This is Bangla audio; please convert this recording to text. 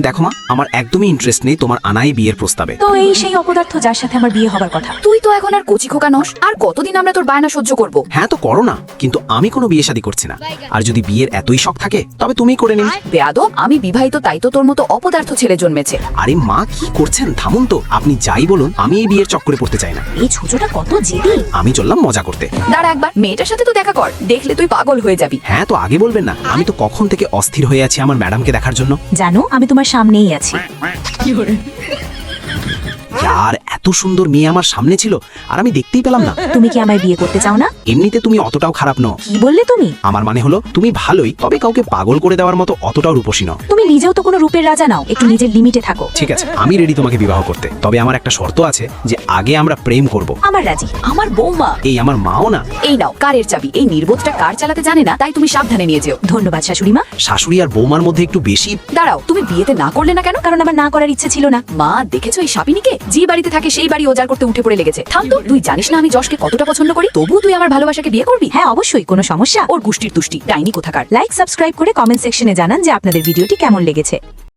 দেখো মা, আমার একদমই ইন্টারেস্ট নেই তোমার আনাই বিয়ের প্রস্তাবে। তো এই সেই অপদার্থ যার সাথে আমার বিয়ে হবার কথা। তুই তো এখন আর কচি খোকা নস, আর কতদিন আমরা তোর বায়না সহ্য করব? হ্যাঁ তো করো না, কিন্তু আমি কোনো বিয়ে শাদী করছি না। আর যদি বিয়ের এতই শখ থাকে তবে তুমিই করে নিন। বেয়াদব, আমি বিবাহিত, তাই তো তোর মতো অপদার্থ ছেলে জন্মেছে। আরে মা, কি করছেন? থামুন তো। আপনি যাই বলুন, আমি এই বিয়ের চক্করে পড়তে চাই না। এই ছোটটা কত জেদি। আমি চললাম মজা করতে। দাঁড়া একবার, মেয়েটার সাথে তো দেখা কর, দেখলে তুই পাগল হয়ে যাবি। হ্যাঁ তো আগে বলবেন না? আমি তো কখন থেকে অস্থির হয়ে আছি আমার ম্যাডামকে দেখার জন্য। জানো, আমি তোমার সামনেই আছি। यार এত সুন্দর মেয়ে আমার সামনে ছিল আর আমি দেখতেই পেলাম না। তুমি কি আমায় বিয়ে করতে চাও না? এমনিতে তুমি অতটাও খারাপ নও। কি বললে তুমি? আমার মানে হলো তুমি ভালোই, তবে কাউকে পাগল করে দেওয়ার মতো অতটাও রূপসী নও। তুমি নিজেও তো কোনো রূপের রাজা নাও, একটু নিজের লিমিটে থাকো। ঠিক আছে, আমি রেডি তোমাকে বিবাহ করতে, তবে আমার একটা শর্ত আছে যে আগে আমরা প্রেম করব। আমার রাজি। আমার বৌমা। এই আমার মাও না। এই নাও কারের চাবি। এই নির্বোধটা কার চালাতে জানে না, তাই তুমি সাবধানে নিয়ে যেও। ধন্যবাদ শাশুড়ি মা। শাশুড়ি আর বৌমার মধ্যে একটু বেশি। দাঁড়াও, তুমি বিয়েতে না করলে না কেন? কারণ আমার না করার ইচ্ছে ছিল না। মা, দেখেছো এই সাপিনীকে? যে বাড়িতে থাকে সেই বাড়ি ওজার করতে উঠে পড়ে লেগেছে। থাম তো, তুই জানিস না আমি যশকে কতটা পছন্দ করি, তবুও তুই আমার ভালোবাসাকে বিয়ে করবি? হ্যাঁ অবশ্যই, কোনো সমস্যা? ওর গুষ্টির তুষ্টি, ডাইনি কোথাকার। লাইক সাবস্ক্রাইব করে কমেন্ট সেকশনে জানান যে আপনাদের ভিডিওটি কেমন লেগেছে।